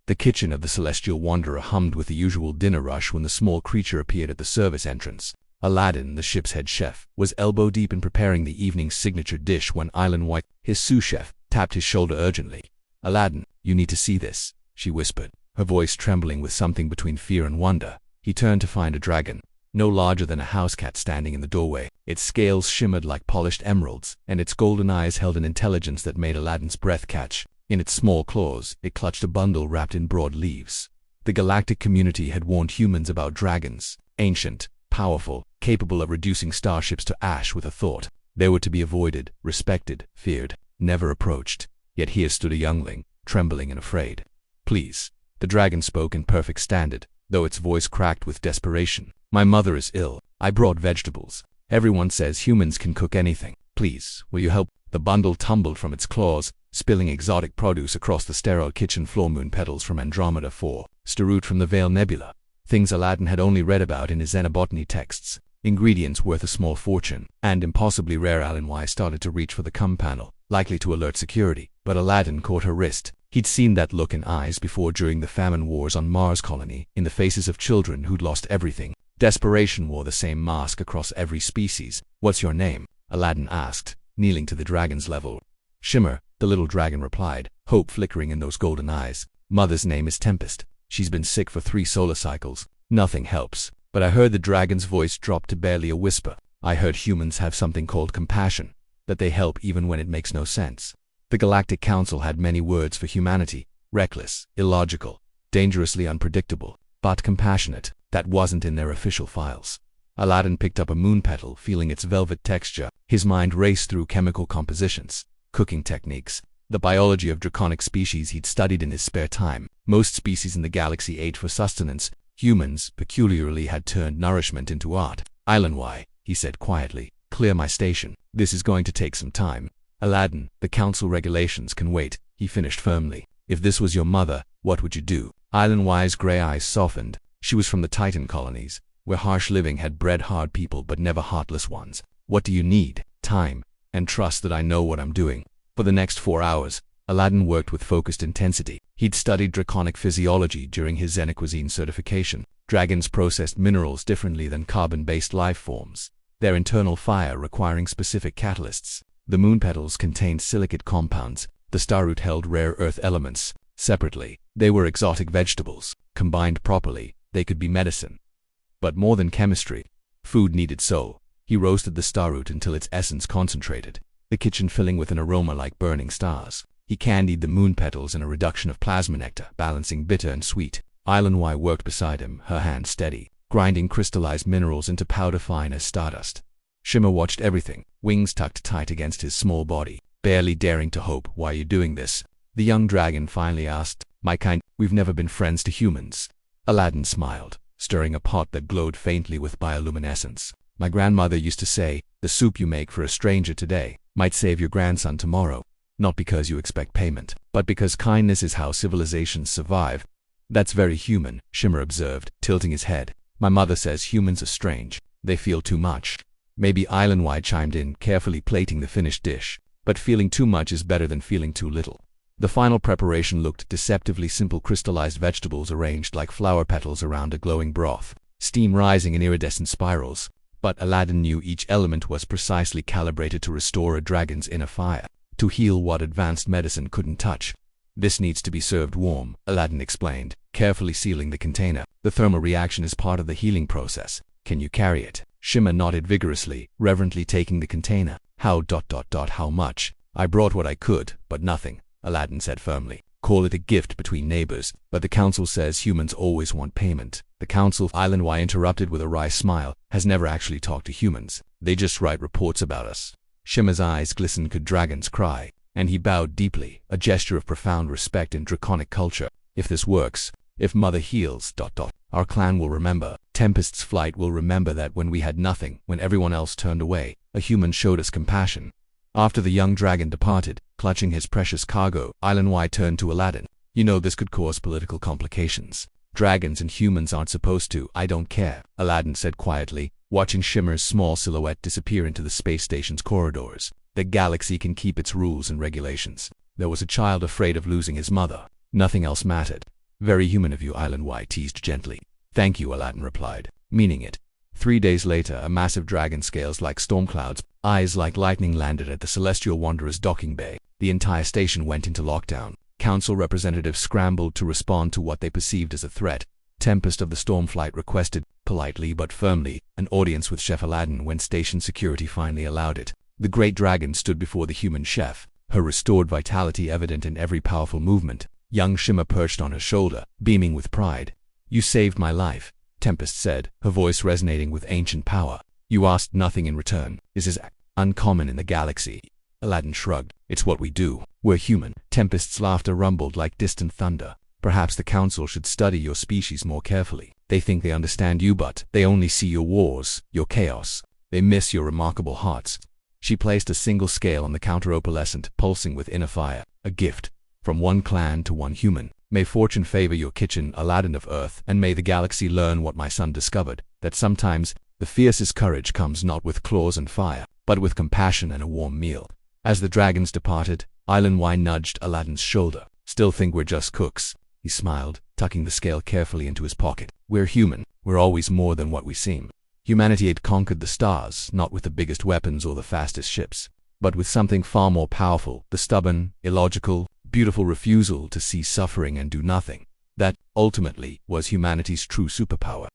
The kitchen of the celestial wanderer hummed with the usual dinner rush when the small creature appeared at the service entrance. Aladdin, the ship's head chef, was elbow-deep in preparing the evening's signature dish when Island-wide, his sous chef, tapped his shoulder urgently. "Aladdin, you need to see this," she whispered, her voice trembling with something between fear and wonder. He turned to find a dragon, no larger than a house cat, standing in the doorway. Its scales shimmered like polished emeralds, and its golden eyes held an intelligence that made Aladdin's breath catch. In its small claws, it clutched a bundle wrapped in broad leaves. The galactic community had warned humans about dragons, ancient, powerful, capable of reducing starships to ash with a thought. They were to be avoided, respected, feared, never approached. Yet here stood a youngling, trembling and afraid. "Please," the dragon spoke in perfect standard, though its voice cracked with desperation. "My mother is ill. I brought vegetables. Everyone says humans can cook anything. Please, will you help?" The bundle tumbled from its claws, spilling exotic produce across the sterile kitchen floor. Moon petals from Andromeda 4, starroot from the Veil Nebula. Things Aladdin had only read about in his xenobotany texts. Ingredients worth a small fortune, and impossibly rare. Island-Y started to reach for the panel, likely to alert security, but Aladdin caught her wrist. He'd seen that look in eyes before during the famine wars on Mars colony, in the faces of children who'd lost everything. Desperation wore the same mask across every species. "What's your name?" Aladdin asked, kneeling to the dragon's level. "Shimmer," the little dragon replied, hope flickering in those golden eyes. "Mother's name is Tempest. She's been sick for 3 solar cycles. Nothing helps." But I heard the dragon's voice drop to barely a whisper. "I heard humans have something called compassion, that they help even when it makes no sense." The Galactic Council had many words for humanity: reckless, illogical, dangerously unpredictable, but compassionate. That wasn't in their official files. Aladdin picked up a moon petal, feeling its velvet texture. His mind raced through chemical compositions, cooking techniques, the biology of draconic species he'd studied in his spare time. Most species in the galaxy ate for sustenance. Humans, peculiarly, had turned nourishment into art. "Island-Y," he said quietly, "clear my station. This is going to take some time." "Aladdin, the council regulations can wait," he finished firmly. "If this was your mother, what would you do?" Island-Y's gray eyes softened. She was from the Titan colonies, where harsh living had bred hard people but never heartless ones. "What do you need?" "Time, and trust that I know what I'm doing." For the next 4 hours, Aladdin worked with focused intensity. He'd studied draconic physiology during his Xenocuisine certification. Dragons processed minerals differently than carbon-based life forms, their internal fire requiring specific catalysts. The moon petals contained silicate compounds. The starroot held rare earth elements. Separately, they were exotic vegetables. Combined properly, they could be medicine. But more than chemistry, food needed soul. He roasted the starroot until its essence concentrated, the kitchen filling with an aroma like burning stars. He candied the moon petals in a reduction of plasma nectar, balancing bitter and sweet. Island-Y worked beside him, her hand steady, grinding crystallized minerals into powder fine as stardust. Shimmer watched everything, wings tucked tight against his small body, barely daring to hope. "Why are you doing this?" the young dragon finally asked. "My kind, we've never been friends to humans." Aladdin smiled, stirring a pot that glowed faintly with bioluminescence. "My grandmother used to say, the soup you make for a stranger today might save your grandson tomorrow. Not because you expect payment, but because kindness is how civilizations survive." "That's very human," Shimmer observed, tilting his head. "My mother says humans are strange. They feel too much." "Maybe," Island-Y chimed in, carefully plating the finished dish. "But feeling too much is better than feeling too little." The final preparation looked deceptively simple: crystallized vegetables arranged like flower petals around a glowing broth, steam rising in iridescent spirals. But Aladdin knew each element was precisely calibrated to restore a dragon's inner fire, to heal what advanced medicine couldn't touch. "This needs to be served warm," Aladdin explained, carefully sealing the container. "The thermal reaction is part of the healing process. Can you carry it?" Shimmer nodded vigorously, reverently taking the container. How much?" "I brought what I could, but nothing," Aladdin said firmly. "Call it a gift between neighbors, but the council says humans always want payment." "The council," Island-Y interrupted with a wry smile, "has never actually talked to humans. They just write reports about us." Shimmer's eyes glistened. "Could dragons cry?" And he bowed deeply, a gesture of profound respect in draconic culture. "If this works, if Mother heals, our clan will remember. Tempest's flight will remember that when we had nothing, when everyone else turned away, a human showed us compassion." After the young dragon departed, clutching his precious cargo, Island-Y turned to Aladdin. "You know this could cause political complications. Dragons and humans aren't supposed to." "I don't care," Aladdin said quietly, watching Shimmer's small silhouette disappear into the space station's corridors. "The galaxy can keep its rules and regulations." There was a child afraid of losing his mother. Nothing else mattered. Very human of you, Island Y teased gently. Thank you, Aladdin replied, meaning it. 3 days later, a massive dragon, scales like storm clouds, eyes like lightning, landed at the Celestial Wanderer's docking bay. The entire station went into lockdown. Council representatives scrambled to respond to what they perceived as a threat. Tempest of the Stormflight requested, politely but firmly, an audience with Chef Aladdin when station security finally allowed it. The great dragon stood before the human chef, her restored vitality evident in every powerful movement. Young Shimmer perched on her shoulder, beaming with pride. You saved my life, Tempest said, her voice resonating with ancient power. You asked nothing in return. This is uncommon in the galaxy. Aladdin shrugged. It's what we do. We're human. Tempest's laughter rumbled like distant thunder. Perhaps the council should study your species more carefully. They think they understand you, but they only see your wars, your chaos. They miss your remarkable hearts. She placed a single scale on the counter, opalescent, pulsing with inner fire. A gift. From one clan to one human. May fortune favor your kitchen, Aladdin of Earth, and may the galaxy learn what my son discovered, that sometimes the fiercest courage comes not with claws and fire, but with compassion and a warm meal. As the dragons departed, Island Y nudged Aladdin's shoulder. Still think we're just cooks? He smiled, tucking the scale carefully into his pocket. We're human. We're always more than what we seem. Humanity had conquered the stars, not with the biggest weapons or the fastest ships, but with something far more powerful, the stubborn, illogical, beautiful refusal to see suffering and do nothing. That, ultimately, was humanity's true superpower.